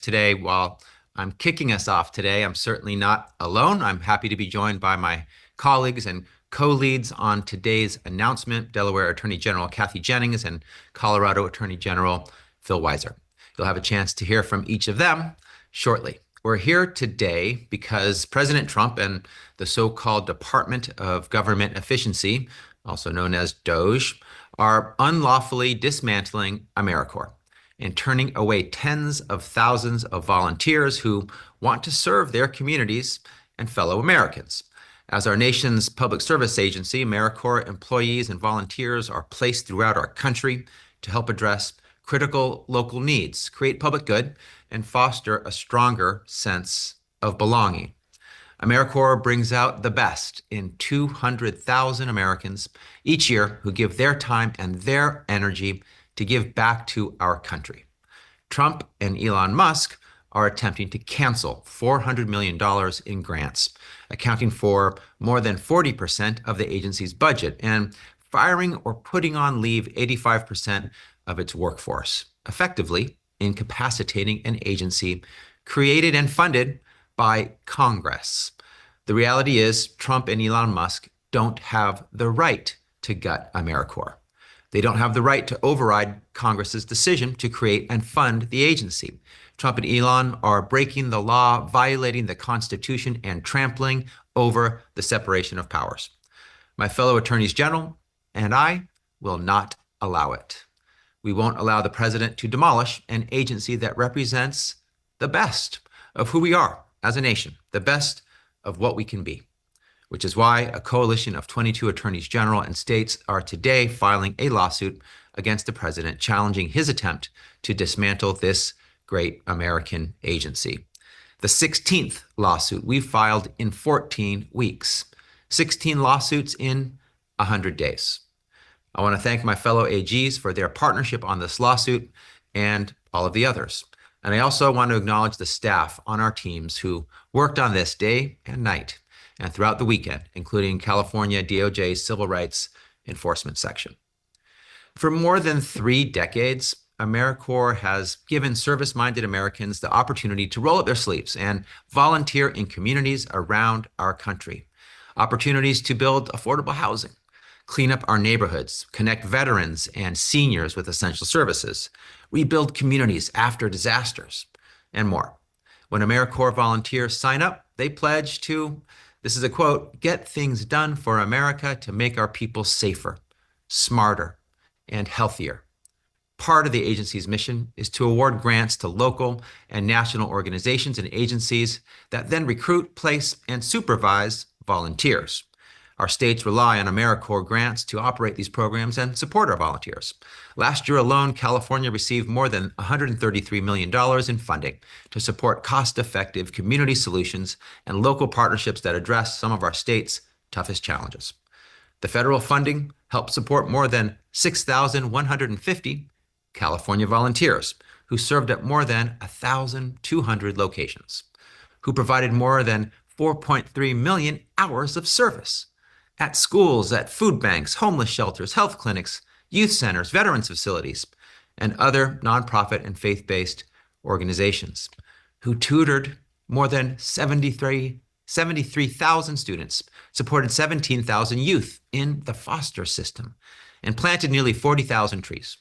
today. While I'm kicking us off today, I'm certainly not alone. I'm happy to be joined by my colleagues and co-leads on today's announcement, Delaware Attorney General Kathy Jennings and Colorado Attorney General Phil Weiser. You'll have a chance to hear from each of them shortly. We're here today because President Trump and the so-called Department of Government Efficiency, also known as DOGE, are unlawfully dismantling AmeriCorps and turning away tens of thousands of volunteers who want to serve their communities and fellow Americans. As our nation's public service agency, AmeriCorps employees and volunteers are placed throughout our country to help address critical local needs, create public good, and foster a stronger sense of belonging. AmeriCorps brings out the best in 200,000 Americans each year who give their time and their energy to give back to our country. Trump and Elon Musk are attempting to cancel $400 million in grants, accounting for more than 40% of the agency's budget, and firing or putting on leave 85% of its workforce, effectively incapacitating an agency created and funded by Congress. The reality is Trump and Elon Musk don't have the right to gut AmeriCorps. They don't have the right to override Congress's decision to create and fund the agency. Trump and Elon are breaking the law, violating the Constitution, and trampling over the separation of powers. My fellow attorneys general and I will not allow it. We won't allow the president to demolish an agency that represents the best of who we are as a nation, the best of what we can be, which is why a coalition of 22 attorneys general and states are today filing a lawsuit against the president, challenging his attempt to dismantle this great American agency. The 16th lawsuit we've filed in 14 weeks, 16 lawsuits in 100 days. I want to thank my fellow AGs for their partnership on this lawsuit and all of the others. And I also want to acknowledge the staff on our teams who worked on this day and night and throughout the weekend, including California DOJ's Civil Rights Enforcement Section. For more than 3 decades, AmeriCorps has given service-minded Americans the opportunity to roll up their sleeves and volunteer in communities around our country. Opportunities to build affordable housing, clean up our neighborhoods, connect veterans and seniors with essential services, rebuild communities after disasters, and more. When AmeriCorps volunteers sign up, they pledge to, this is a quote, get things done for America to make our people safer, smarter, and healthier. Part of the agency's mission is to award grants to local and national organizations and agencies that then recruit, place, and supervise volunteers. Our states rely on AmeriCorps grants to operate these programs and support our volunteers. Last year alone, California received more than $133 million in funding to support cost-effective community solutions and local partnerships that address some of our state's toughest challenges. The federal funding helped support more than 6,150 California volunteers who served at more than 1,200 locations, who provided more than 4.3 million hours of service at schools, at food banks, homeless shelters, health clinics, youth centers, veterans facilities, and other nonprofit and faith-based organizations, who tutored more than 73,000 students, supported 17,000 youth in the foster system, and planted nearly 40,000 trees.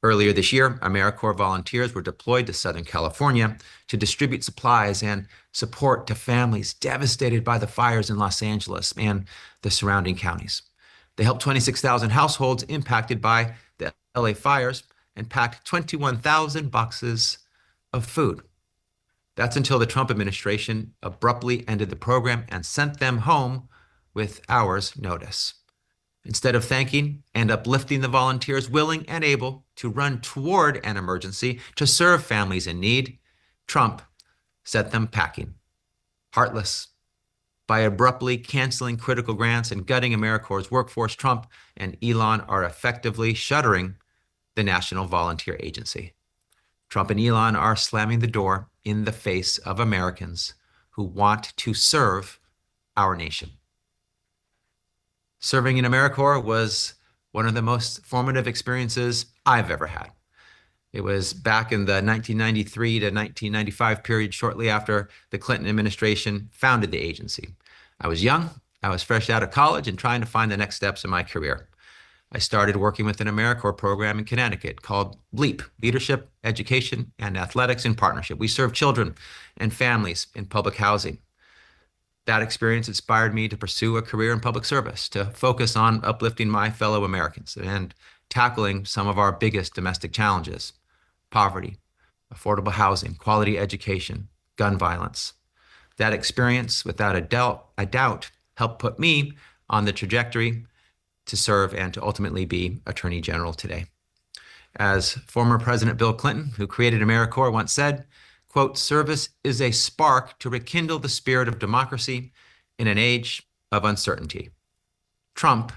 Earlier this year, AmeriCorps volunteers were deployed to Southern California to distribute supplies and support to families devastated by the fires in Los Angeles and the surrounding counties. They helped 26,000 households impacted by the LA fires and packed 21,000 boxes of food. That's until the Trump administration abruptly ended the program and sent them home with hours' notice. Instead of thanking and uplifting the volunteers willing and able to run toward an emergency to serve families in need, Trump set them packing, heartless. By abruptly canceling critical grants and gutting AmeriCorps' workforce, Trump and Elon are effectively shuttering the National Volunteer Agency. Trump and Elon are slamming the door in the face of Americans who want to serve our nation. Serving in AmeriCorps was one of the most formative experiences I've ever had. It was back in the 1993 to 1995 period, shortly after the Clinton administration founded the agency. I was young, I was fresh out of college and trying to find the next steps in my career. I started working with an AmeriCorps program in Connecticut called LEAP, Leadership, Education, and Athletics in Partnership. We serve children and families in public housing. That experience inspired me to pursue a career in public service, to focus on uplifting my fellow Americans and tackling some of our biggest domestic challenges: poverty, affordable housing, quality education, gun violence. That experience, without a doubt, helped put me on the trajectory to serve and to ultimately be Attorney General today. As former President Bill Clinton, who created AmeriCorps, once said, quote, "Service is a spark to rekindle the spirit of democracy in an age of uncertainty." Trump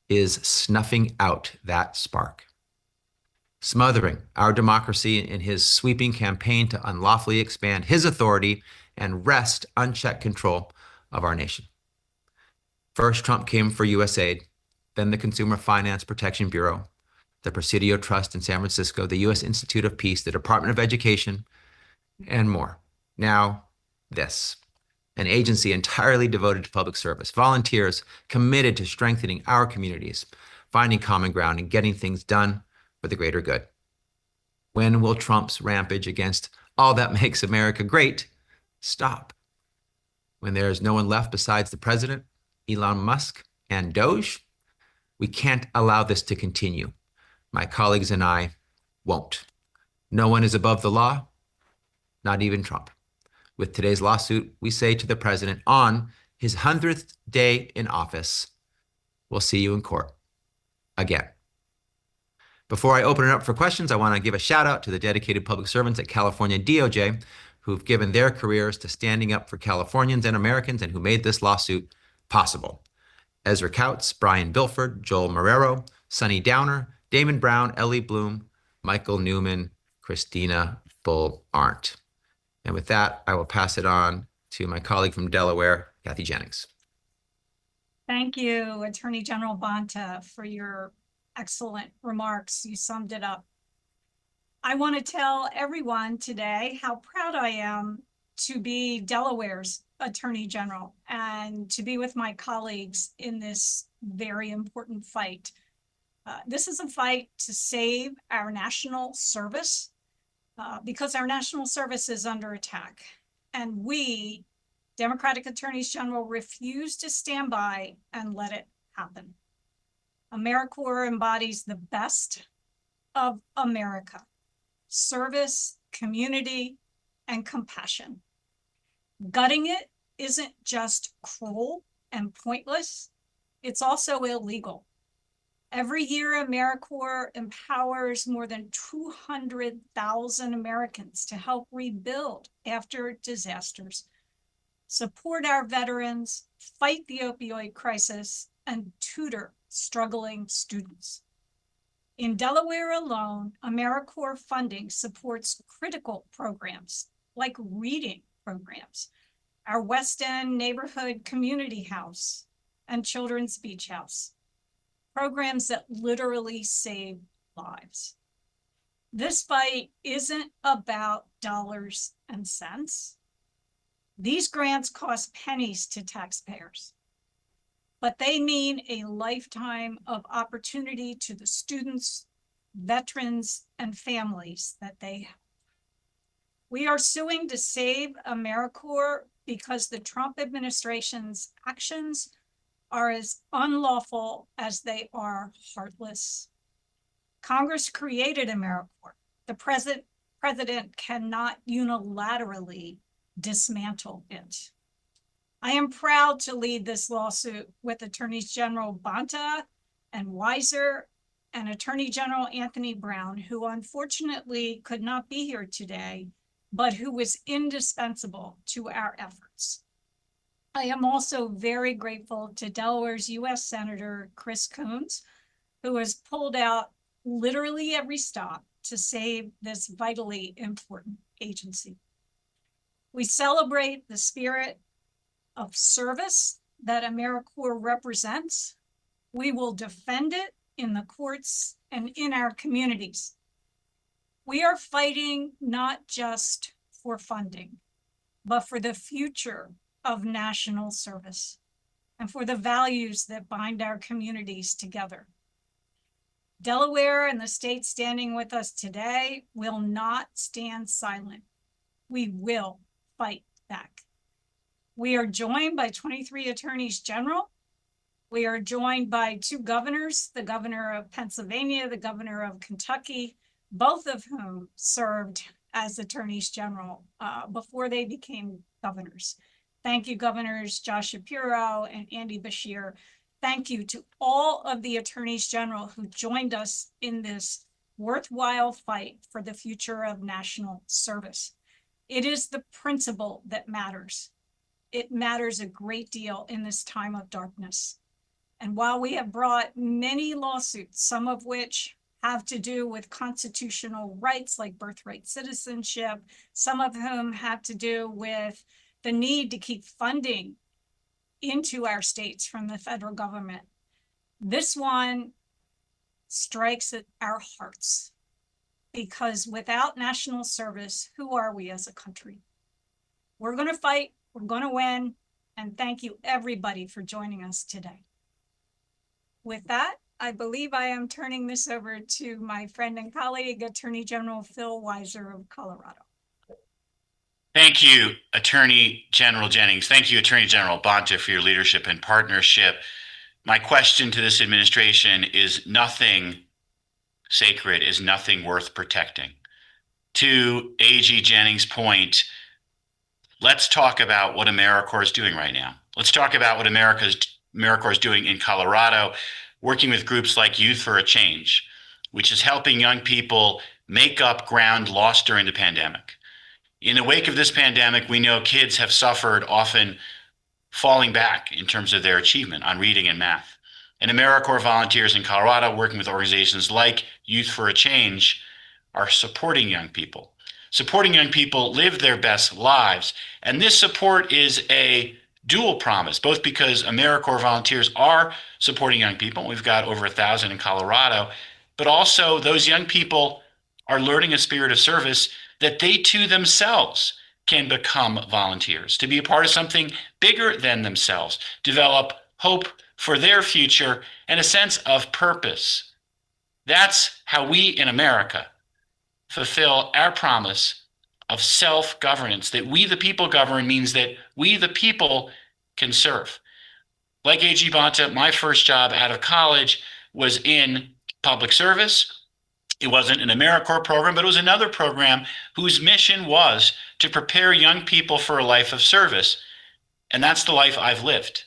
is snuffing out that spark, smothering our democracy in his sweeping campaign to unlawfully expand his authority and wrest unchecked control of our nation. First, Trump came for USAID, then the Consumer Finance Protection Bureau, the Presidio Trust in San Francisco, the U.S. Institute of Peace, the Department of Education, and more. Now, this, an agency entirely devoted to public service, volunteers committed to strengthening our communities, finding common ground, and getting things done for the greater good. When will Trump's rampage against all that makes America great stop? When there is no one left besides the president, Elon Musk, and Doge? We can't allow this to continue. My colleagues and I won't. No one is above the law, not even Trump. With today's lawsuit, we say to the president on his 100th day in office, we'll see you in court again. Before I open it up for questions, I want to give a shout out to the dedicated public servants at California DOJ who've given their careers to standing up for Californians and Americans and who made this lawsuit possible. Ezra Couts, Brian Bilford, Joel Marrero, Sonny Downer, Damon Brown, Ellie Bloom, Michael Newman, Christina Bull-Arndt. And with that, I will pass it on to my colleague from Delaware, Kathy Jennings. Thank you, Attorney General Bonta, for your excellent remarks. You summed it up. I want to tell everyone today how proud I am to be Delaware's Attorney General and to be with my colleagues in this very important fight. This is a fight to save our national service because our national service is under attack. And we, Democratic Attorneys General, refuse to stand by and let it happen. AmeriCorps embodies the best of America: service, community, and compassion. Gutting it isn't just cruel and pointless, it's also illegal. Every year, AmeriCorps empowers more than 200,000 Americans to help rebuild after disasters, support our veterans, fight the opioid crisis, and tutor struggling students. In Delaware alone, AmeriCorps funding supports critical programs like reading programs, our West End Neighborhood Community House, and Children's Beach House, programs that literally save lives. This fight isn't about dollars and cents. These grants cost pennies to taxpayers, but they mean a lifetime of opportunity to the students, veterans, and families that they have. We are suing to save AmeriCorps because the Trump administration's actions are as unlawful as they are heartless. Congress created AmeriCorps. The president cannot unilaterally dismantle it. I am proud to lead this lawsuit with Attorneys General Bonta and Weiser and Attorney General Anthony Brown, who unfortunately could not be here today, but who was indispensable to our efforts. I am also very grateful to Delaware's U.S. Senator Chris Coons, who has pulled out literally every stop to save this vitally important agency. We celebrate the spirit of service that AmeriCorps represents. We will defend it in the courts and in our communities. We are fighting not just for funding, but for the future of national service and for the values that bind our communities together. Delaware and the state standing with us today will not stand silent. We will fight back. We are joined by 23 attorneys general. We are joined by 2 governors, the governor of Pennsylvania, the governor of Kentucky, both of whom served as attorneys general before they became governors. Thank you, Governors Josh Shapiro and Andy Beshear. Thank you to all of the attorneys general who joined us in this worthwhile fight for the future of national service. It is the principle that matters. It matters a great deal in this time of darkness. And while we have brought many lawsuits, some of which have to do with constitutional rights like birthright citizenship, some of whom have to do with the need to keep funding into our states from the federal government, this one strikes at our hearts, because without national service, who are we as a country? We're going to fight, we're going to win, and thank you everybody for joining us today. With that, I believe I am turning this over to my friend and colleague, Attorney General Phil Weiser of Colorado. Thank you, Attorney General Jennings. Thank you, Attorney General Bonta, for your leadership and partnership. My question to this administration is nothing sacred, is nothing worth protecting. To AG Jennings' point, let's talk about what AmeriCorps is doing right now. Let's talk about what AmeriCorps is doing in Colorado, working with groups like Youth for a Change, which is helping young people make up ground lost during the pandemic. In the wake of this pandemic, we know kids have suffered, often falling back in terms of their achievement on reading and math. And AmeriCorps volunteers in Colorado, working with organizations like Youth for a Change, are supporting young people live their best lives. And this support is a dual promise, both because AmeriCorps volunteers are supporting young people. We've got over 1,000 in Colorado, but also those young people are learning a spirit of service that they too themselves can become volunteers, to be a part of something bigger than themselves, develop hope for their future and a sense of purpose. That's how we in America fulfill our promise of self-governance, that we the people govern means that we the people can serve. Like AG Bonta, my first job out of college was in public service. It wasn't an AmeriCorps program, but it was another program whose mission was to prepare young people for a life of service. And that's the life I've lived.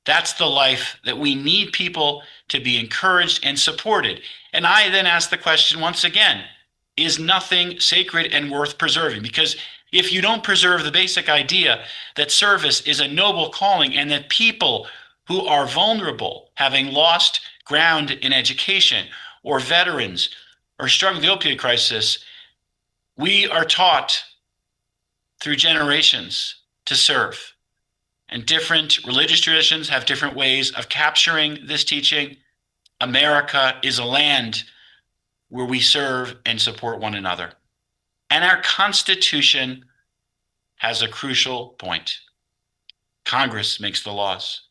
That's the life that we need people to be encouraged and supported. And I then ask the question once again, is nothing sacred and worth preserving? Because if you don't preserve the basic idea that service is a noble calling and that people who are vulnerable, having lost ground in education, or veterans, or struggling with the opioid crisis, we are taught through generations to serve. And different religious traditions have different ways of capturing this teaching. America is a land where we serve and support one another. And our Constitution has a crucial point. Congress makes the laws.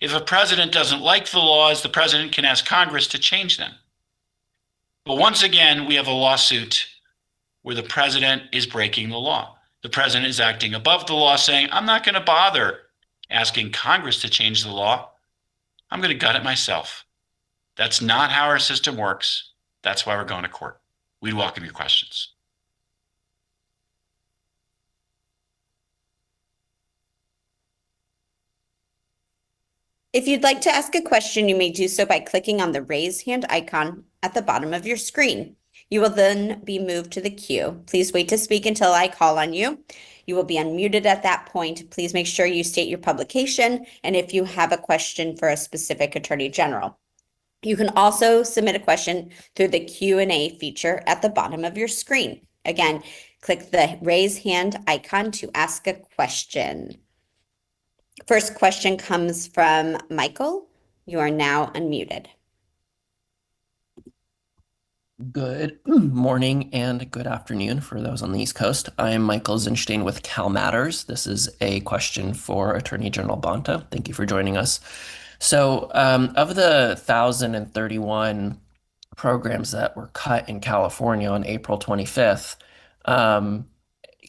If a president doesn't like the laws, the president can ask Congress to change them. But once again, we have a lawsuit where the president is breaking the law. The president is acting above the law, saying, I'm not going to bother asking Congress to change the law. I'm going to gut it myself. That's not how our system works. That's why we're going to court. We'd welcome your questions. If you'd like to ask a question, you may do so by clicking on the raise hand icon at the bottom of your screen. You will then be moved to the queue. Please wait to speak until I call on you. You will be unmuted at that point. Please make sure you state your publication and if you have a question for a specific attorney general. You can also submit a question through the Q&A feature at the bottom of your screen. Again, click the raise hand icon to ask a question. First question comes from Michael. You are now unmuted. Good morning and good afternoon for those on the East Coast. I'm Michael Zinstein with Cal Matters. This is a question for Attorney General Bonta. Thank you for joining us. So, of the 1,031 programs that were cut in California on April 25th, um,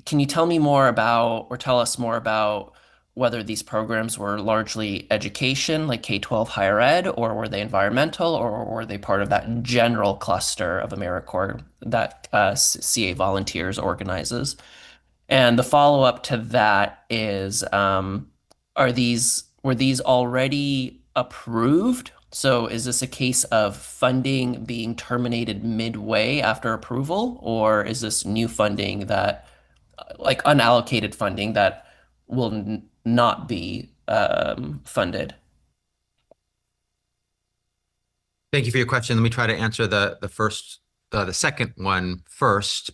can you tell me more about, or tell us more about whether these programs were largely education, like K-12 higher ed, or were they environmental, or were they part of that general cluster of AmeriCorps that CA Volunteers organizes? And the follow-up to that is, were these already approved? So is this a case of funding being terminated midway after approval, or is this new funding that like unallocated funding that will not be funded? Thank you for your question. Let me try to answer the second one first.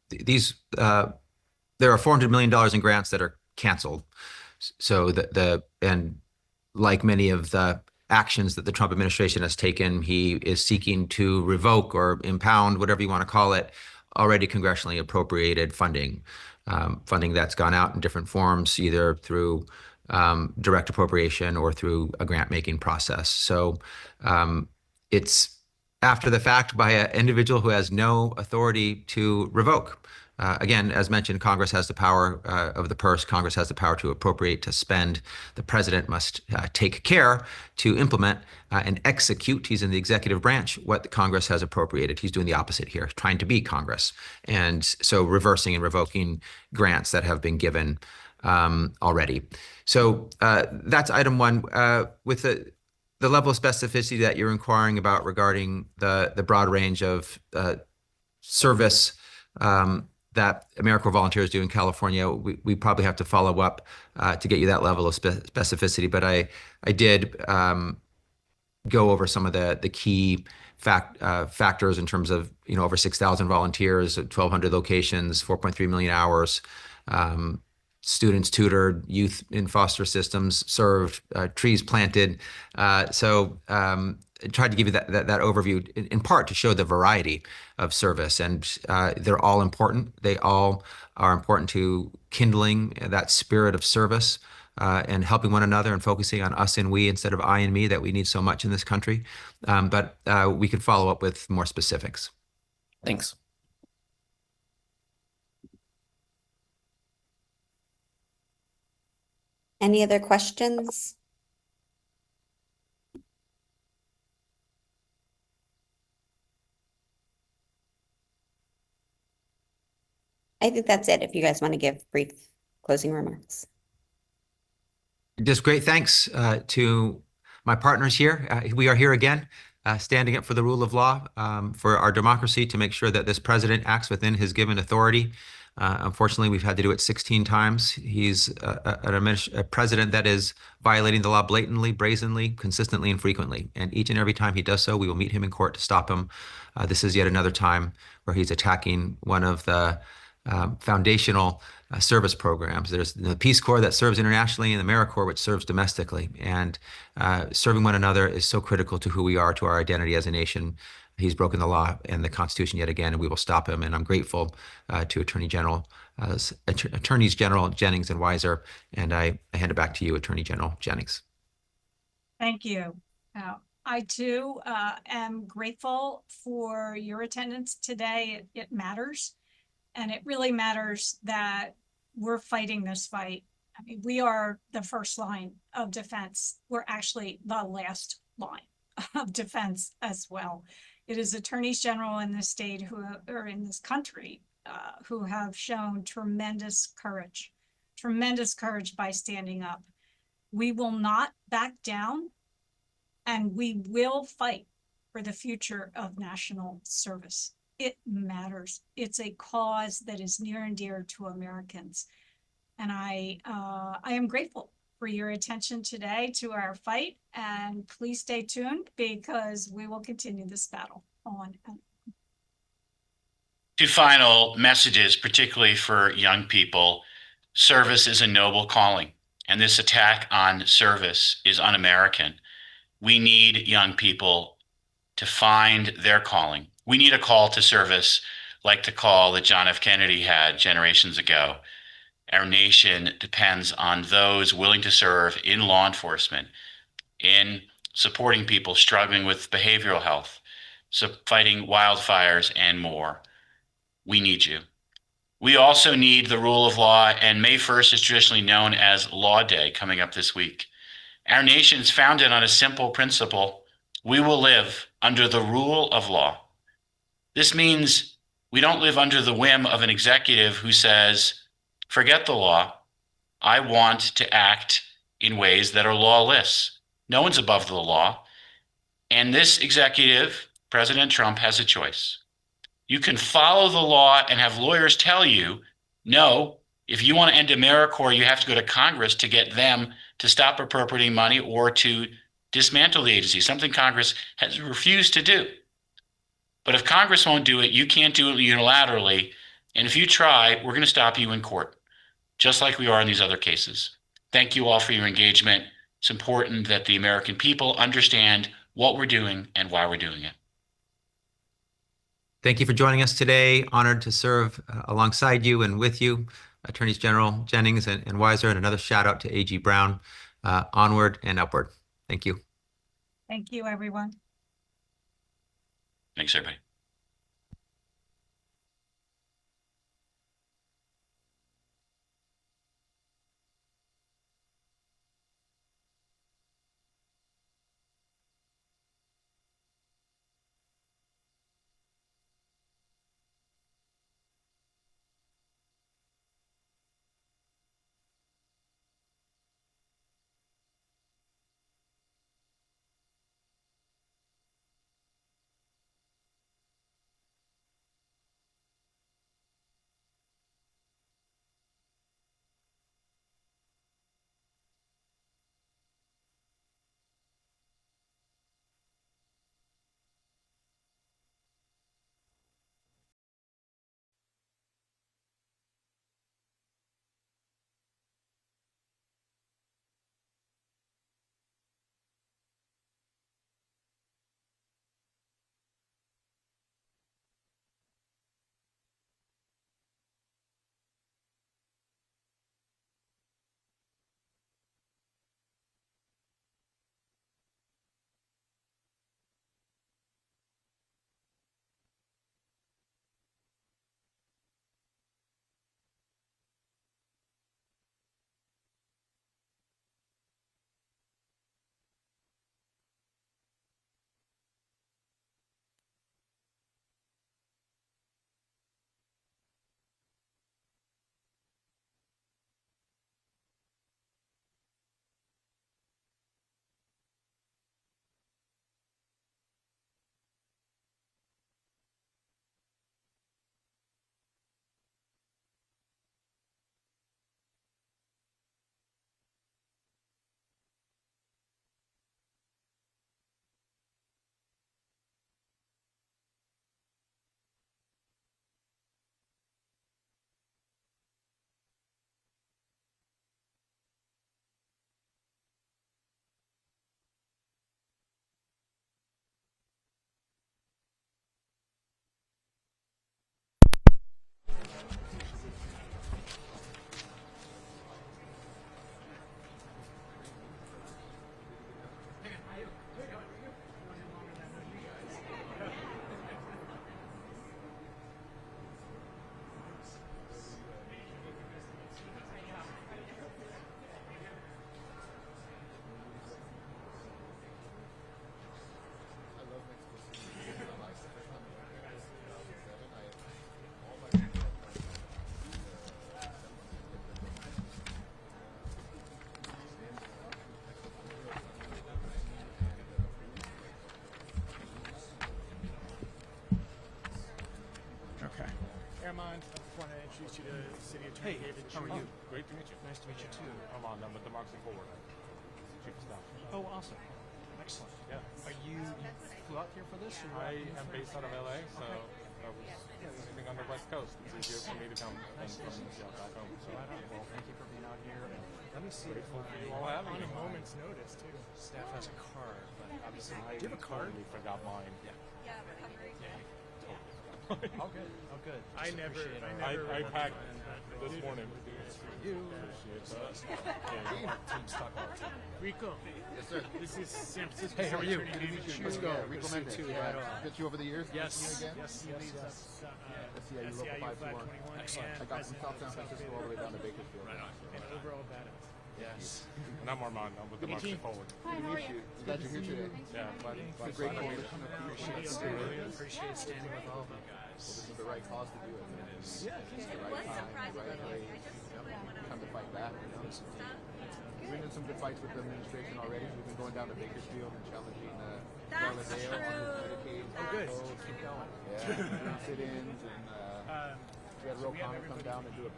These There are $400 million in grants that are canceled. So and like many of the actions that the Trump administration has taken, he is seeking to revoke or impound, whatever you want to call it, already congressionally appropriated funding, funding that's gone out in different forms, either through direct appropriation or through a grant making process. So it's after the fact by an individual who has no authority to revoke. Again, as mentioned, Congress has the power of the purse. Congress has the power to appropriate, to spend. The president must take care to implement and execute. He's in the executive branch, what the Congress has appropriated. He's doing the opposite here, trying to be Congress. And so reversing and revoking grants that have been given already. So that's item one. With the level of specificity that you're inquiring about regarding the broad range of service that AmeriCorps volunteers do in California, we probably have to follow up to get you that level of specificity. But I did go over some of the key factors in terms of over 6,000 volunteers, 1,200 locations, 4.3 million hours. Students tutored, youth in foster systems served, trees planted. So I tried to give you that overview in part to show the variety of service, and they're all important. They all are important to kindling that spirit of service and helping one another and focusing on us and we instead of I and me that we need so much in this country. But we could follow up with more specifics. Thanks. Any other questions? I think that's it if you guys want to give brief closing remarks. Just great thanks to my partners here. We are here again, standing up for the rule of law, for our democracy, to make sure that this president acts within his given authority. Unfortunately, we've had to do it 16 times. He's a president that is violating the law blatantly, brazenly, consistently, and frequently. And each and every time he does so, we will meet him in court to stop him. This is yet another time where he's attacking one of the foundational service programs. There's the Peace Corps that serves internationally and the AmeriCorps, which serves domestically. And serving one another is so critical to who we are, to our identity as a nation. He's broken the law and the Constitution yet again, and we will stop him. And I'm grateful to Attorneys General Jennings and Weiser. And I hand it back to you, Attorney General Jennings. Thank you. I too am grateful for your attendance today. It matters. And it really matters that we're fighting this fight. I mean, we are the first line of defense. We're actually the last line of defense as well. It is attorneys general in this state who are in this country who have shown tremendous courage by standing up. We will not back down, and we will fight for the future of national service. It matters. It's a cause that is near and dear to Americans. And I am grateful for your attention today to our fight. And please stay tuned because we will continue this battle on. Two final messages, particularly for young people. Service is a noble calling, and this attack on service is un-American. We need young people to find their calling We need a call to service like the call that John F. Kennedy had generations ago. Our nation depends on those willing to serve in law enforcement, in supporting people struggling with behavioral health, so fighting wildfires and more. We need you. We also need the rule of law, and May 1st is traditionally known as Law Day coming up this week. Our nation is founded on a simple principle. We will live under the rule of law. This means we don't live under the whim of an executive who says, forget the law. I want to act in ways that are lawless. No one's above the law. And this executive, President Trump, has a choice. You can follow the law and have lawyers tell you, no, if you want to end AmeriCorps, you have to go to Congress to get them to stop appropriating money or to dismantle the agency, something Congress has refused to do. But if Congress won't do it, you can't do it unilaterally. And if you try, we're going to stop you in court, just like we are in these other cases. Thank you all for your engagement. It's important that the American people understand what we're doing and why we're doing it. Thank you for joining us today. Honored to serve alongside you and with you, Attorneys General Jennings and Weiser, and another shout out to AG Brown. Onward and upward. Thank you. Thank you, everyone. Thanks, everybody. Armand, I want to introduce you to City Attorney David. How are you? Great to meet you. Nice to meet you too. Armand, I'm with Democracy Forward. Chief of Staff. Oh, awesome. Excellent. Yeah. Are you flew out here for this? Or I am based out of LA, so I was living on the West Coast. It's easier for me to come than from back home. So Right on. Well, thank you for being out here. Let me see if grateful for you all having on me. a moment's notice too. Staff has a card, but obviously, do you have a card? Totally forgot mine. Yeah. Oh, good. Oh, good. I packed this morning. You. Yeah. Team Stockholm. Rico. Yes, sir. This is San Francisco. Hey, how are you? Attorney David Chu. Let's go. Rico Suit Mendes. too, Yeah. right on. Get you over the years. Yes. Again. Yes. He leads us. SEIU Local SEIU 521. 521. Excellent. and I got from President South San of Francisco South all the way Bay. down to Bakersfield. Right on. And overall badass. Yes. And I'm Armand. I'm with the Marching Forward. Good to meet you. Glad you're here today. Yeah, glad It's a to great be coalition of people. Appreciate standing with all of you Well, guys. this is the right cause to do it. It's the right time, the right place. Time to fight back. We've been in some good fights with the administration already. We've been going down to Bakersfield and challenging Charlotte Dale on Medicaid. Oh, good. Keep going. Yeah, sit-ins and we had Ro Khanna come down and do a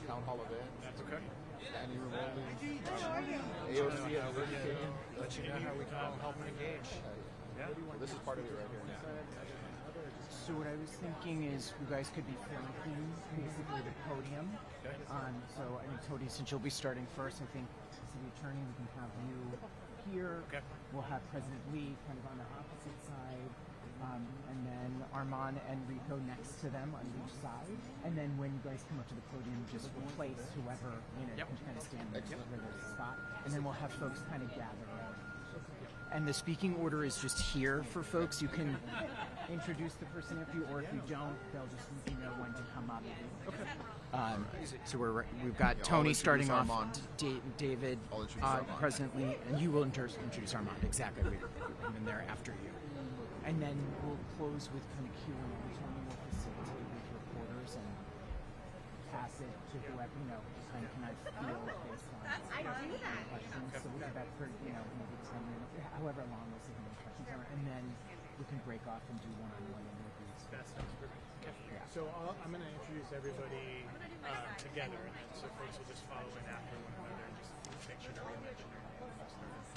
town hall event. That's okay. Standing room only. AOC has came. Let you know how we can all help and engage. Well, this is part of it right here. So what I was thinking is you guys could be flanking basically the podium. So I mean, Tony, since you'll be starting first, I think city attorney, we can have you here. Okay. We'll have President Lee kind of on the opposite side. And then Armand and Rico next to them on each side. And then when you guys come up to the podium, just replace whoever, can kind of stand where there's a spot. And then we'll have folks kind of gather around. And the speaking order is just here for folks. You can introduce the person if you, or if you don't, they'll just let you know when to come up. Okay. So we've got Tony starting off, David, I'll introduce Armand. President Lee, and you will introduce Armand. Exactly. And then they're after you. And then we'll close with kind of Q&A. Tony will facilitate with reporters and pass it to whoever, just kind of feel based on questions. So we'll do that for, maybe 10 minutes, however long we'll see how many questions are. And then we can break off and do one-on-one interviews. That sounds good. Okay. Yeah. So I'm going to introduce everybody together, and then so folks will just follow in after one another and just make sure to re-mention their names.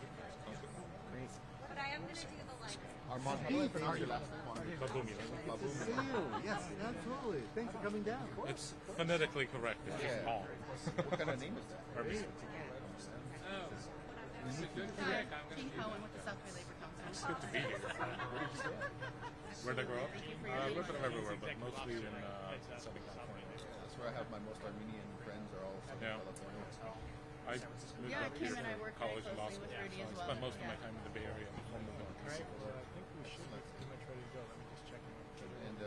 Great. But I am going to do the lights. Armand, how do I pronounce your last name? Babumi. Baboom. Yes, absolutely. Thanks for coming down. It's phonetically correct. It's just Paul. What kind of name is that? Armand. King Cohen with the South Bay Labor Council. It's good to be here. Where'd I grow up? A little bit of everywhere, but mostly in Southern California. That's where I have my most Armenian friends are all from Yeah. California. I moved Yeah, up Kim here and I for work college very and law closely school, with Rudy so as I well. spent most of my Yeah. time in the Bay Area before moving on. All right. Well, I think we should be pretty much ready to go. Let me just check in. And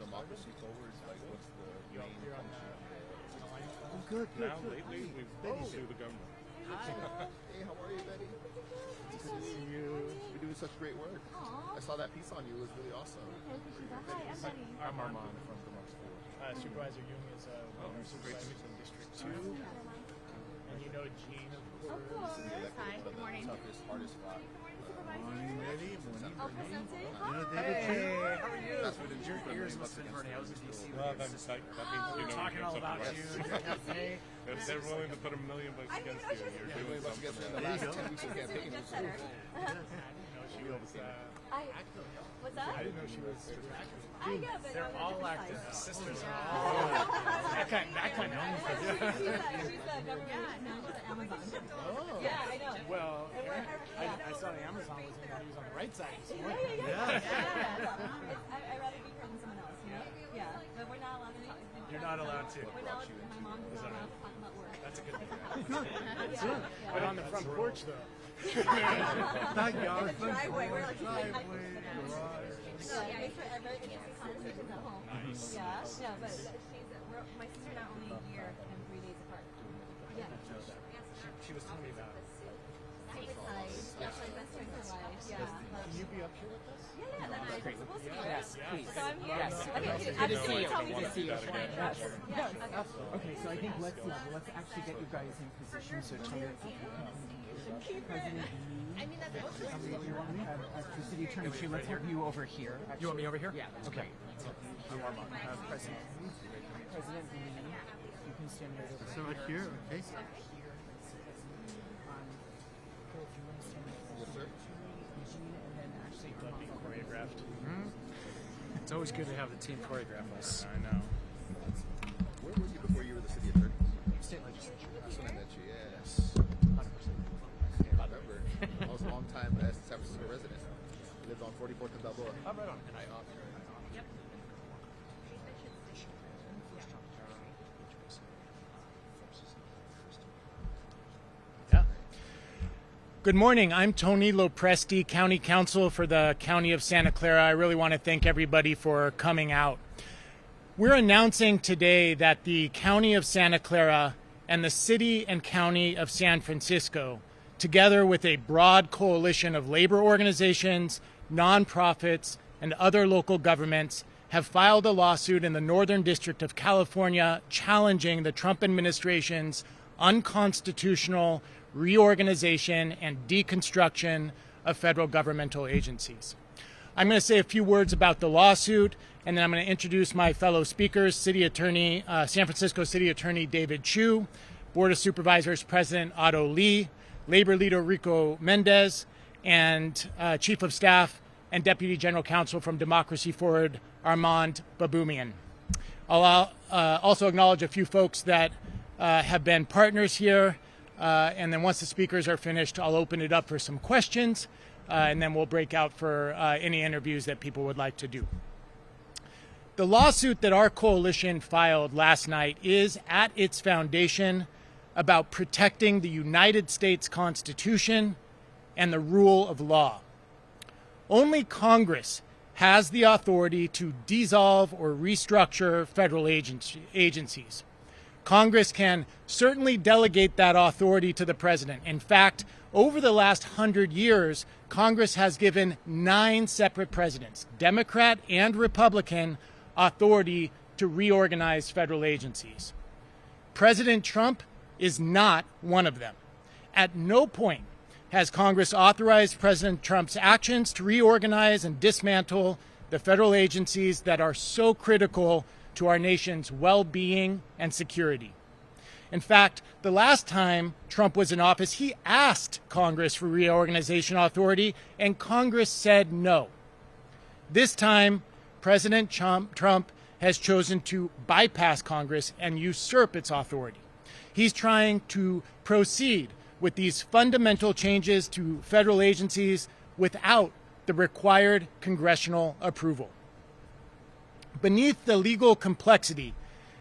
Democracy Forward, like what's the main You're on function? Oh, Good. Now, lately, we've sued the government. Hey, how are you, Betty? Good to see you. You're doing such great work. I saw that piece on you. It was really awesome. I'm Armand from Democracy Forward. Supervisor Jung is one of our supervisors in District 2. And you know Gene, of course. Hi, good morning. Toughest, hardest spot. Ready? Oh, Presenting? Hey, how are you? That's what it is. Your ears must have been burning. I was in DC. Well, that means you know Talking all about you. Hey. If they're willing to put $1 million against you, you're doing something. The last 10 weeks of campaign was What's that? I didn't know she was. I know, but They're all active. Sisters are all That kind of. She's the government manager at Amazon. Oh. Yeah, I know. Well, I saw the Amazon was in, he was on the right side. I'd rather be here than someone else, Yeah, but we're not allowed to talk. You're not allowed to. We're not allowed to. My mom is not allowed to talk about work. That's a good thing. Yeah. But on the front porch, though. Not yours. In the driveway, we're like, Driveway, yeah, make sure everybody gets these conversations at home. Nice. Yeah, but my sister and I are only a year and 3 days apart. Yeah. She was telling me about it. Super tight. That's my best friend for life. Yeah. Can you be up here with us? Yeah, then I'm supposed to be. Yes, please. So I'm here. Yes. Okay, Good to see you. tell me Good to see you. Yes. Yes. Okay, so I think let's actually get you guys in position. So President Lee. I mean, that's also You want to have the city attorney? Let's have you over here. Actually. You want me over here? Yeah. Okay. President Lee, you can stand right over So right here, okay. Yes, sir. and then actually Love being choreographed. It's always good to have the team choreograph us. I know. Where were you before you were the city attorney? State legislature. That's when I met you, yes. 100%. I remember. I was a long time San Francisco resident. I lived on 44th and Balboa. I'm right on. And I Good morning. I'm Tony Lopresti, County Counsel for the County of Santa Clara. I really want to thank everybody for coming out. We're announcing today that the County of Santa Clara and the City and County of San Francisco, together with a broad coalition of labor organizations, nonprofits, and other local governments, have filed a lawsuit in the Northern District of California challenging the Trump administration's unconstitutional reorganization and deconstruction of federal governmental agencies. I'm going to say a few words about the lawsuit, and then I'm going to introduce my fellow speakers, San Francisco City Attorney David Chu, Board of Supervisors President Otto Lee, Labor Leader Rico Mendes, and Chief of Staff and Deputy General Counsel from Democracy Forward, Armand Baboumian. I'll also acknowledge a few folks that have been partners here, and then once the speakers are finished, I'll open it up for some questions, and then we'll break out for any interviews that people would like to do. The lawsuit that our coalition filed last night is, at its foundation, about protecting the United States Constitution and the rule of law. Only Congress has the authority to dissolve or restructure federal agencies. Congress can certainly delegate that authority to the president. In fact, over the last 100 years, Congress has given 9 separate presidents, Democrat and Republican, authority to reorganize federal agencies. President Trump is not one of them. At no point has Congress authorized President Trump's actions to reorganize and dismantle the federal agencies that are so critical to our nation's well-being and security. In fact, the last time Trump was in office, he asked Congress for reorganization authority, and Congress said no. This time, President Trump has chosen to bypass Congress and usurp its authority. He's trying to proceed with these fundamental changes to federal agencies without the required congressional approval. Beneath the legal complexity,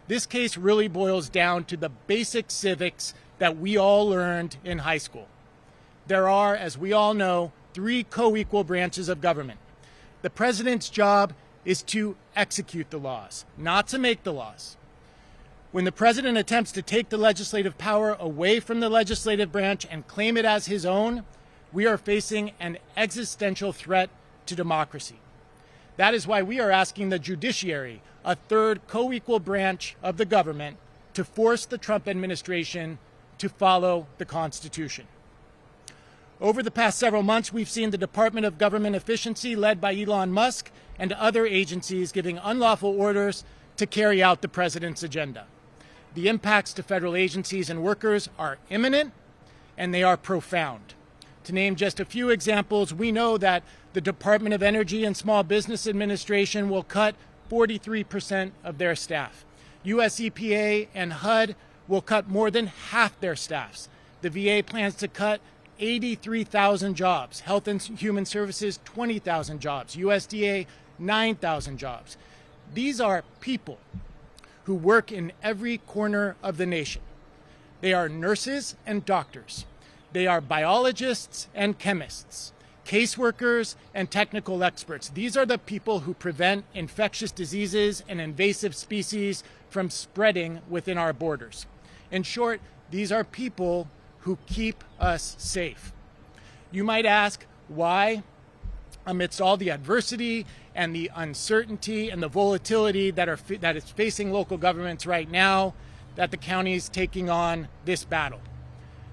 this case really boils down to the basic civics that we all learned in high school. There are, as we all know, 3 co-equal branches of government. The president's job is to execute the laws, not to make the laws. When the president attempts to take the legislative power away from the legislative branch and claim it as his own, we are facing an existential threat to democracy. That is why we are asking the judiciary, a 3rd co-equal branch of the government, to force the Trump administration to follow the Constitution. Over the past several months, we've seen the Department of Government Efficiency, led by Elon Musk, and other agencies giving unlawful orders to carry out the president's agenda. The impacts to federal agencies and workers are imminent, and they are profound. To name just a few examples, we know that the Department of Energy and Small Business Administration will cut 43% of their staff. US EPA and HUD will cut more than half their staffs. The VA plans to cut 83,000 jobs. Health and Human Services, 20,000 jobs. USDA, 9,000 jobs. These are people who work in every corner of the nation. They are nurses and doctors. They are biologists and chemists, caseworkers and technical experts. These are the people who prevent infectious diseases and invasive species from spreading within our borders. In short, these are people who keep us safe. You might ask why, amidst all the adversity and the uncertainty and the volatility that is facing local governments right now, that the county is taking on this battle.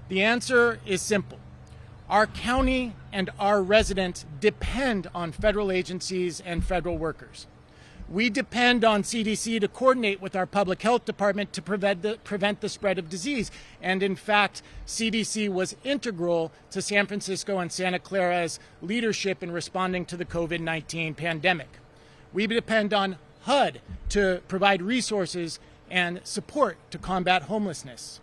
The answer is simple. Our county and our residents depend on federal agencies and federal workers. We depend on CDC to coordinate with our public health department to prevent the spread of disease. And in fact, CDC was integral to San Francisco and Santa Clara's leadership in responding to the COVID-19 pandemic. We depend on HUD to provide resources and support to combat homelessness.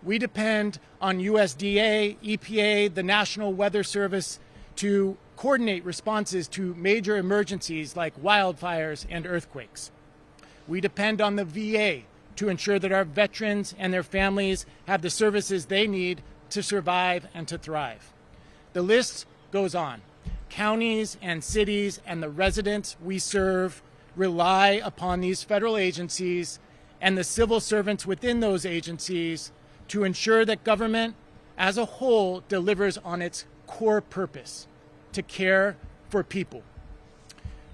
We depend on USDA, EPA, the National Weather Service to coordinate responses to major emergencies like wildfires and earthquakes. We depend on the VA to ensure that our veterans and their families have the services they need to survive and to thrive. The list goes on. Counties and cities and the residents we serve rely upon these federal agencies and the civil servants within those agencies to ensure that government as a whole delivers on its core purpose, to care for people.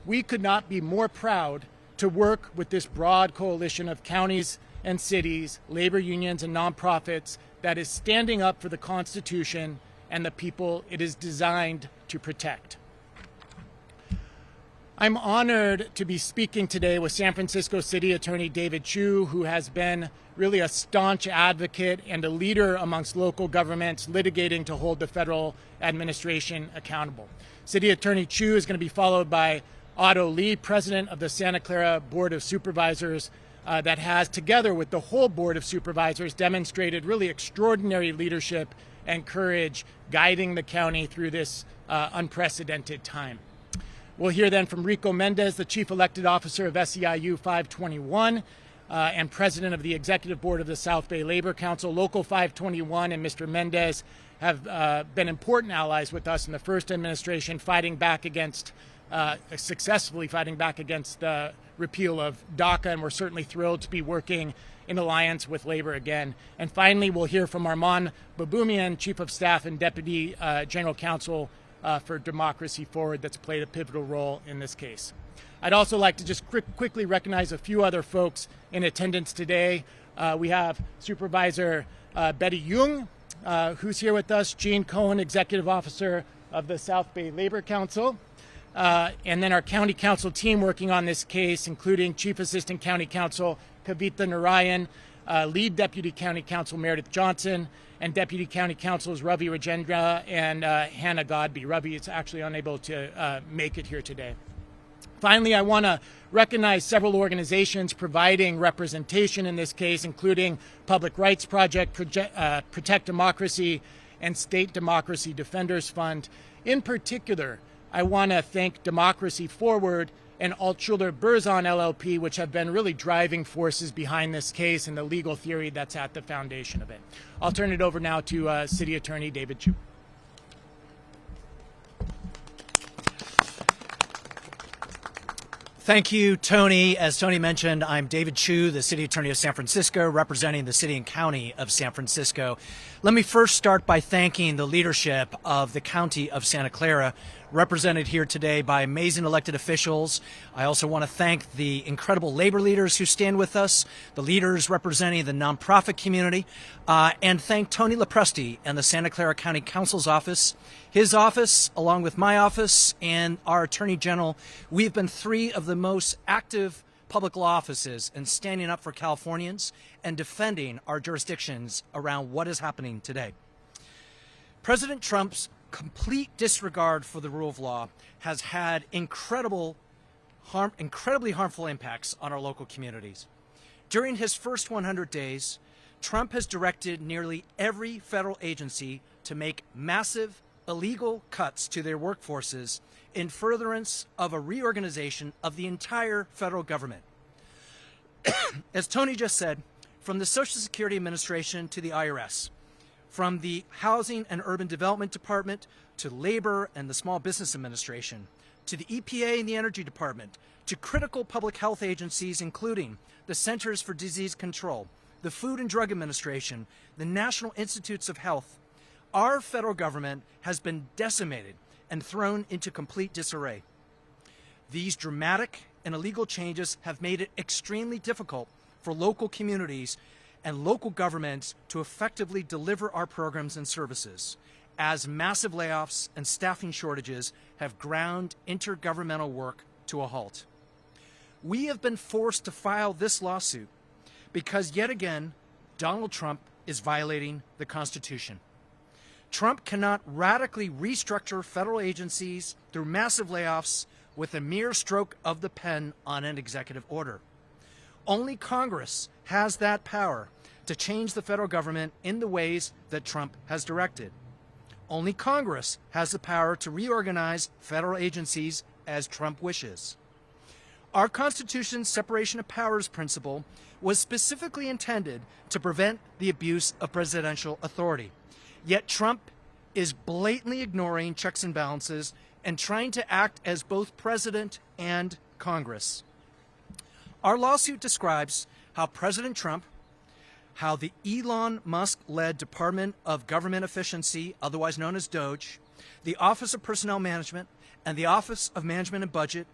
We could not be more proud to work with this broad coalition of counties and cities, labor unions, and nonprofits that is standing up for the Constitution and the people it is designed to protect. I'm honored to be speaking today with San Francisco City Attorney David Chu, who has been really a staunch advocate and a leader amongst local governments litigating to hold the federal administration accountable. City Attorney Chu is going to be followed by Otto Lee, president of the Santa Clara Board of Supervisors, that has, together with the whole Board of Supervisors, demonstrated really extraordinary leadership and courage guiding the county through this unprecedented time. We'll hear then from Rico Mendes, the Chief Elected Officer of SEIU 521 and President of the Executive Board of the South Bay Labor Council. Local 521 and Mr. Mendes have been important allies with us in the first administration, successfully fighting back against the repeal of DACA, and we're certainly thrilled to be working in alliance with labor again. And finally, we'll hear from Armand Baboumian, Chief of Staff and Deputy General Counsel for Democracy Forward, that's played a pivotal role in this case. I'd also like to just quickly recognize a few other folks in attendance today. We have Supervisor Betty Jung, who's here with us, Jean Cohen, Executive Officer of the South Bay Labor Council, and then our County Council team working on this case, including Chief Assistant County Counsel Kavita Narayan, Lead Deputy County Counsel Meredith Johnson, and Deputy County Counsels Ravi Rajendra and Hannah Godby. Ravi is actually unable to make it here today. Finally, I want to recognize several organizations providing representation in this case, including Public Rights Project, Protect Democracy, and State Democracy Defenders Fund. In particular, I want to thank Democracy Forward and Altshuler Berzon LLP, which have been really driving forces behind this case and the legal theory that's at the foundation of it. I'll turn it over now to City Attorney David Chu. Thank you, Tony. As Tony mentioned, I'm David Chu, the City Attorney of San Francisco, representing the City and County of San Francisco. Let me first start by thanking the leadership of the County of Santa Clara, represented here today by amazing elected officials. I also want to thank the incredible labor leaders who stand with us, the leaders representing the nonprofit community, and thank Tony Lopresti and the Santa Clara County Counsel's office. His office, along with my office and our Attorney General, we've been three of the most active public law offices in standing up for Californians and defending our jurisdictions around what is happening today. President Trump's complete disregard for the rule of law has had incredibly harmful impacts on our local communities. During his first 100 days, Trump has directed nearly every federal agency to make massive illegal cuts to their workforces in furtherance of a reorganization of the entire federal government. As Tony just said, from the Social Security Administration to the IRS, from the Housing and Urban Development Department to Labor and the Small Business Administration, to the EPA and the Energy Department, to critical public health agencies including the Centers for Disease Control, the Food and Drug Administration, the National Institutes of Health, our federal government has been decimated and thrown into complete disarray. These dramatic and illegal changes have made it extremely difficult for local communities and local governments to effectively deliver our programs and services, as massive layoffs and staffing shortages have ground intergovernmental work to a halt. We have been forced to file this lawsuit because, yet again, Donald Trump is violating the Constitution. Trump cannot radically restructure federal agencies through massive layoffs with a mere stroke of the pen on an executive order. Only Congress has that power to change the federal government in the ways that Trump has directed. Only Congress has the power to reorganize federal agencies as Trump wishes. Our Constitution's separation of powers principle was specifically intended to prevent the abuse of presidential authority. Yet Trump is blatantly ignoring checks and balances and trying to act as both president and Congress. Our lawsuit describes how President Trump, how the Elon Musk-led Department of Government Efficiency, otherwise known as DOGE, the Office of Personnel Management, and the Office of Management and Budget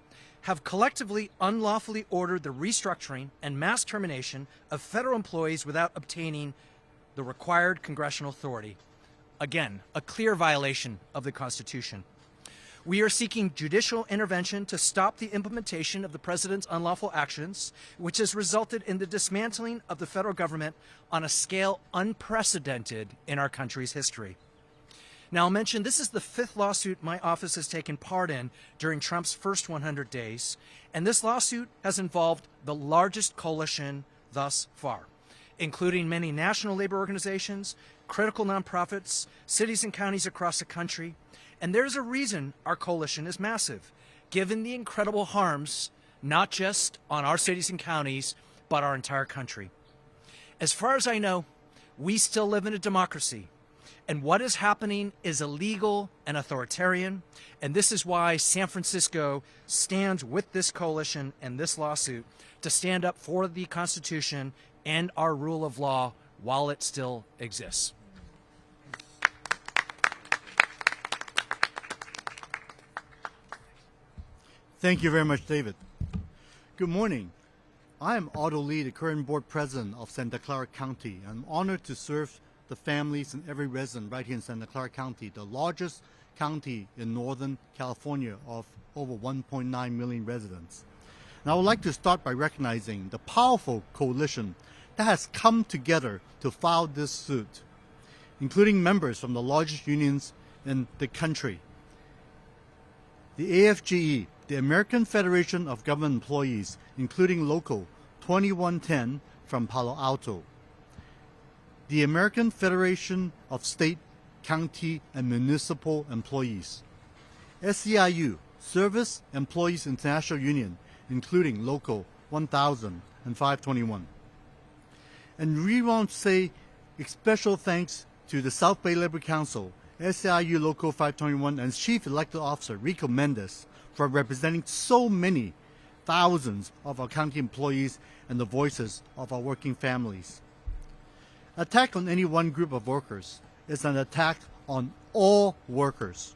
have collectively unlawfully ordered the restructuring and mass termination of federal employees without obtaining the required congressional authority. Again, a clear violation of the Constitution. We are seeking judicial intervention to stop the implementation of the president's unlawful actions, which has resulted in the dismantling of the federal government on a scale unprecedented in our country's history. Now, I'll mention this is the 5th lawsuit my office has taken part in during Trump's first 100 days, and this lawsuit has involved the largest coalition thus far, including many national labor organizations, critical nonprofits, cities and counties across the country. And there's a reason our coalition is massive, given the incredible harms, not just on our cities and counties, but our entire country. As far as I know, we still live in a democracy, and what is happening is illegal and authoritarian, and this is why San Francisco stands with this coalition and this lawsuit to stand up for the Constitution and our rule of law while it still exists. Thank you very much, David. Good morning. I am Otto Lee, the current board president of Santa Clara County. I'm honored to serve the families and every resident right here in Santa Clara County, the largest county in Northern California of over 1.9 million residents. And I would like to start by recognizing the powerful coalition that has come together to file this suit, including members from the largest unions in the country. The AFGE, the American Federation of Government Employees, including Local 2110 from Palo Alto, the American Federation of State, County, and Municipal Employees, SEIU, Service Employees International Union, including Local 1000 and 521. And we want to say a special thanks to the South Bay Labor Council, SEIU Local 521, and Chief Elected Officer Rico Mendes for representing so many thousands of our county employees and the voices of our working families. Attack on any one group of workers is an attack on all workers.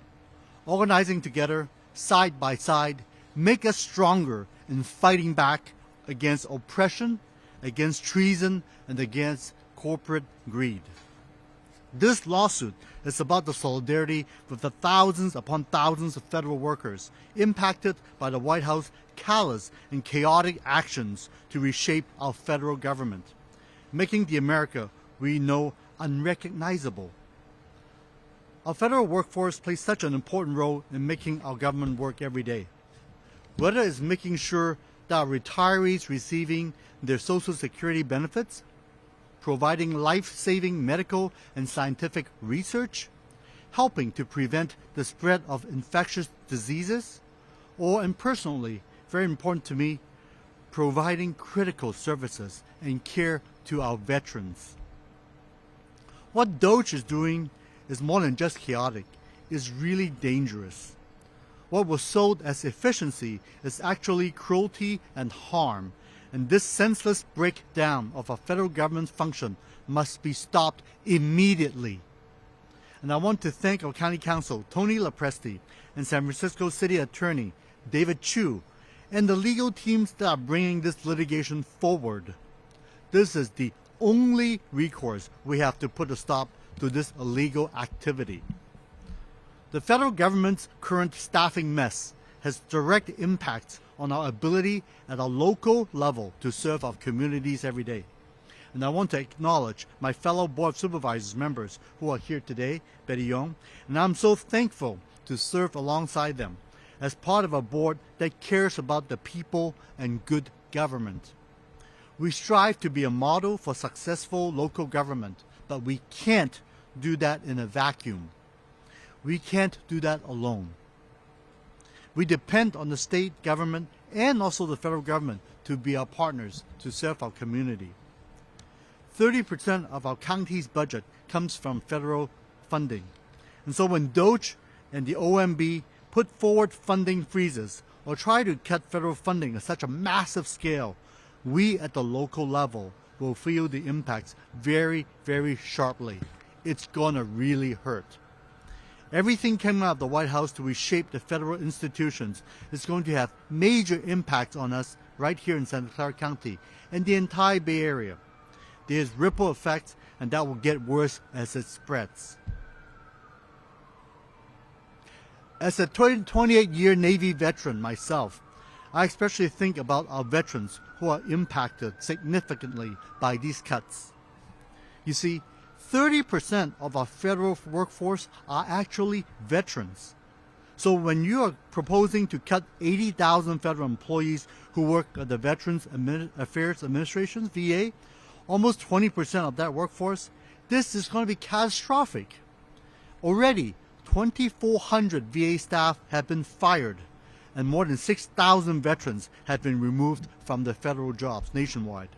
Organizing together, side by side, make us stronger in fighting back against oppression, against treason, and against corporate greed. This lawsuit is about the solidarity with the thousands upon thousands of federal workers impacted by the White House callous and chaotic actions to reshape our federal government, making the America we know unrecognizable. Our federal workforce plays such an important role in making our government work every day. Whether it's making sure that our retirees receiving their Social Security benefits, providing life-saving medical and scientific research, helping to prevent the spread of infectious diseases, or, and personally, very important to me, providing critical services and care to our veterans. What DOGE is doing is more than just chaotic, it's really dangerous. What was sold as efficiency is actually cruelty and harm, and this senseless breakdown of our federal government function must be stopped immediately. And I want to thank our County Counsel, Tony LaPresti, and San Francisco City Attorney, David Chu, and the legal teams that are bringing this litigation forward. This is the only recourse we have to put a stop to this illegal activity. The federal government's current staffing mess has direct impacts on our ability at a local level to serve our communities every day. And I want to acknowledge my fellow Board of Supervisors members who are here today, Betty Young, and I'm so thankful to serve alongside them as part of a board that cares about the people and good government. We strive to be a model for successful local government, but we can't do that in a vacuum. We can't do that alone. We depend on the state government and also the federal government to be our partners to serve our community. 30% of our county's budget comes from federal funding, And so when DOGE and the OMB put forward funding freezes or try to cut federal funding at such a massive scale, we at the local level will feel the impacts very, very sharply. It's gonna really hurt. Everything coming out of the White House to reshape the federal institutions is going to have major impacts on us right here in Santa Clara County and the entire Bay Area. There's ripple effects, and that will get worse as it spreads. As a 28-year Navy veteran myself, I especially think about our veterans who are impacted significantly by these cuts. You see, 30% of our federal workforce are actually veterans. So when you are proposing to cut 80,000 federal employees who work at the Veterans Affairs Administration, VA, almost 20% of that workforce, this is going to be catastrophic. Already, 2,400 VA staff have been fired, and more than 6,000 veterans have been removed from their federal jobs nationwide.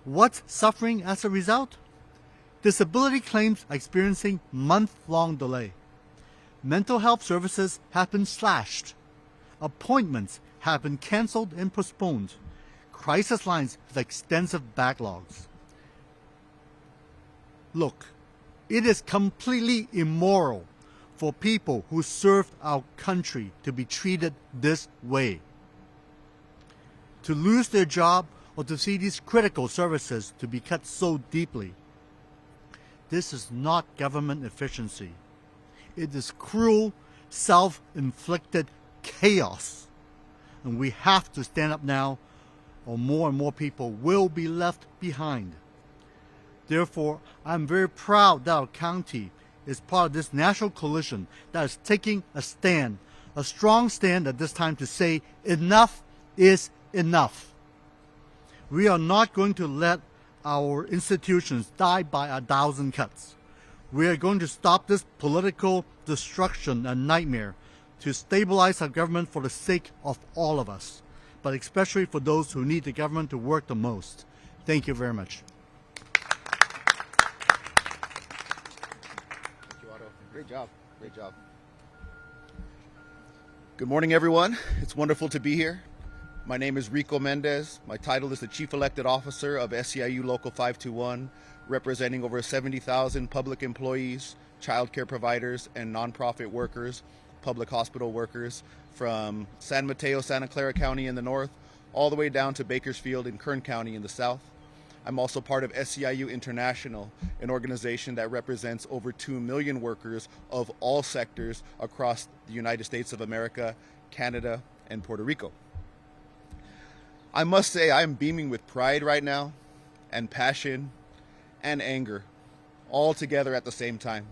What's suffering as a result? Disability claims are experiencing month-long delay. Mental health services have been slashed. Appointments have been canceled and postponed. Crisis lines have extensive backlogs. Look, it is completely immoral for people who served our country to be treated this way. To lose their job or to see these critical services to be cut so deeply. This is not government efficiency. It is cruel, self-inflicted chaos. And we have to stand up now, or more and more people will be left behind. Therefore, I'm very proud that our county is part of this national coalition that is taking a stand, a strong stand at this time to say enough is enough. We are not going to let our institutions die by 1,000 cuts. We are going to stop this political destruction and nightmare to stabilize our government for the sake of all of us, but especially for those who need the government to work the most. Thank you very much. Thank you, Otto. Great job. Great job. Good morning, everyone. It's wonderful to be here. My name is Rico Mendes. My title is the Chief Elected Officer of SEIU Local 521, representing over 70,000 public employees, child care providers, and nonprofit workers, public hospital workers from San Mateo, Santa Clara County in the north, all the way down to Bakersfield and Kern County in the south. I'm also part of SEIU International, an organization that represents over 2 million workers of all sectors across the United States of America, Canada, and Puerto Rico. I must say I am beaming with pride right now, and passion, and anger, all together at the same time.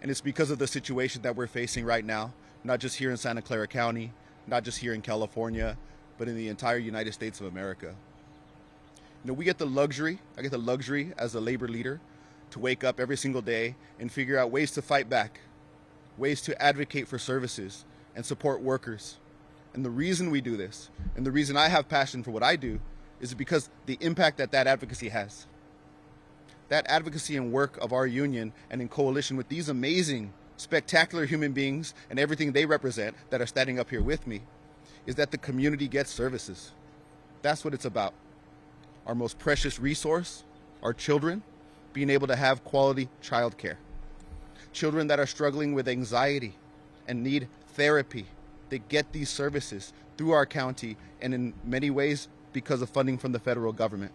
And it's because of the situation that we're facing right now, not just here in Santa Clara County, not just here in California, but in the entire United States of America. You know, I get the luxury as a labor leader to wake up every single day and figure out ways to fight back, ways to advocate for services and support workers. And the reason we do this, and the reason I have passion for what I do, is because the impact that advocacy has. That advocacy and work of our union and in coalition with these amazing, spectacular human beings and everything they represent that are standing up here with me, is that the community gets services. That's what it's about. Our most precious resource, our children, being able to have quality child care. Children that are struggling with anxiety and need therapy, they get these services through our county and in many ways because of funding from the federal government.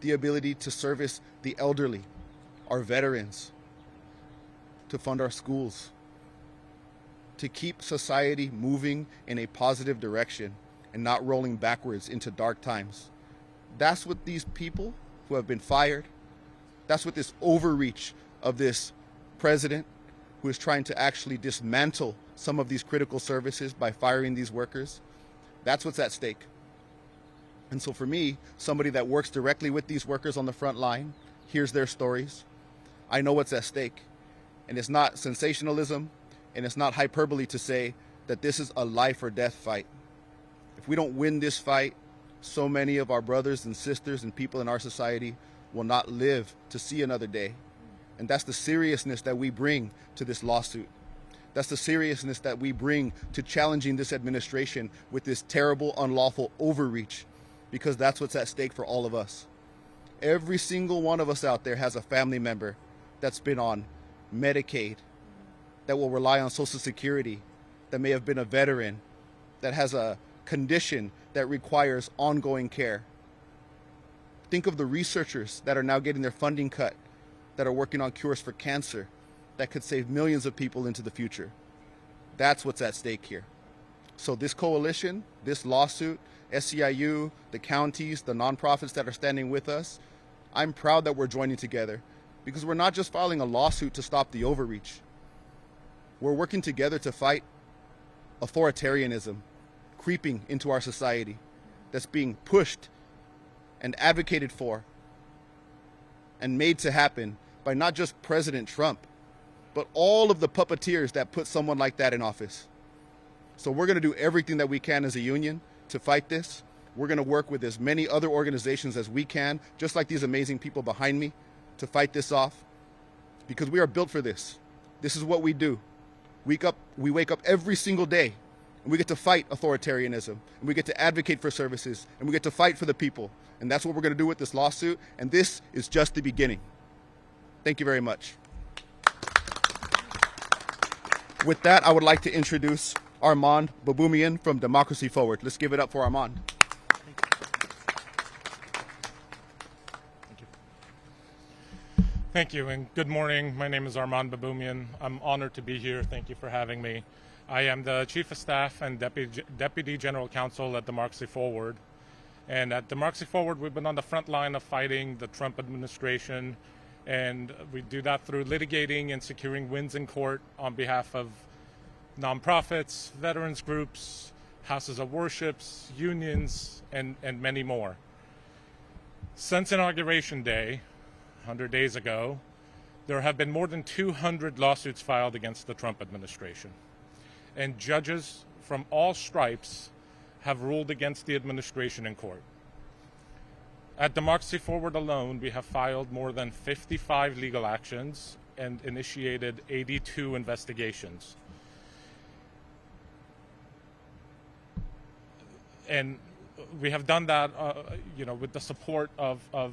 The ability to service the elderly, our veterans, to fund our schools, to keep society moving in a positive direction and not rolling backwards into dark times. That's what these people who have been fired, that's what this overreach of this president who is trying to actually dismantle some of these critical services by firing these workers, that's what's at stake. And so for me, somebody that works directly with these workers on the front line, hears their stories, I know what's at stake. And it's not sensationalism, and it's not hyperbole to say that this is a life or death fight. If we don't win this fight, so many of our brothers and sisters and people in our society will not live to see another day. And that's the seriousness that we bring to this lawsuit. That's the seriousness that we bring to challenging this administration with this terrible, unlawful overreach, because that's what's at stake for all of us. Every single one of us out there has a family member that's been on Medicaid, that will rely on Social Security, that may have been a veteran, that has a condition that requires ongoing care. Think of the researchers that are now getting their funding cut, that are working on cures for cancer, that could save millions of people into the future. That's what's at stake here. So this coalition, this lawsuit, SEIU, the counties, the nonprofits that are standing with us, I'm proud that we're joining together, because we're not just filing a lawsuit to stop the overreach. We're working together to fight authoritarianism creeping into our society, that's being pushed and advocated for and made to happen by not just President Trump, but all of the puppeteers that put someone like that in office. So we're going to do everything that we can as a union to fight this. We're going to work with as many other organizations as we can, just like these amazing people behind me, to fight this off, because we are built for this. This is what we do. We wake up every single day, and we get to fight authoritarianism, and we get to advocate for services, and we get to fight for the people. And that's what we're going to do with this lawsuit, and this is just the beginning. Thank you very much. With that, I would like to introduce Armand Baboumian from Democracy Forward. Let's give it up for Armand. Thank you, and good morning. My name is Armand Baboumian. I'm honored to be here. Thank you for having me. I am the Chief of Staff and Deputy General Counsel at Democracy Forward. And at Democracy Forward, we've been on the front line of fighting the Trump administration, and we do that through litigating and securing wins in court on behalf of nonprofits, veterans groups, houses of worships, unions, and many more. Since Inauguration Day, 100 days ago, there have been more than 200 lawsuits filed against the Trump administration. And judges from all stripes have ruled against the administration in court. At Democracy Forward alone, we have filed more than 55 legal actions and initiated 82 investigations. And we have done that, with the support of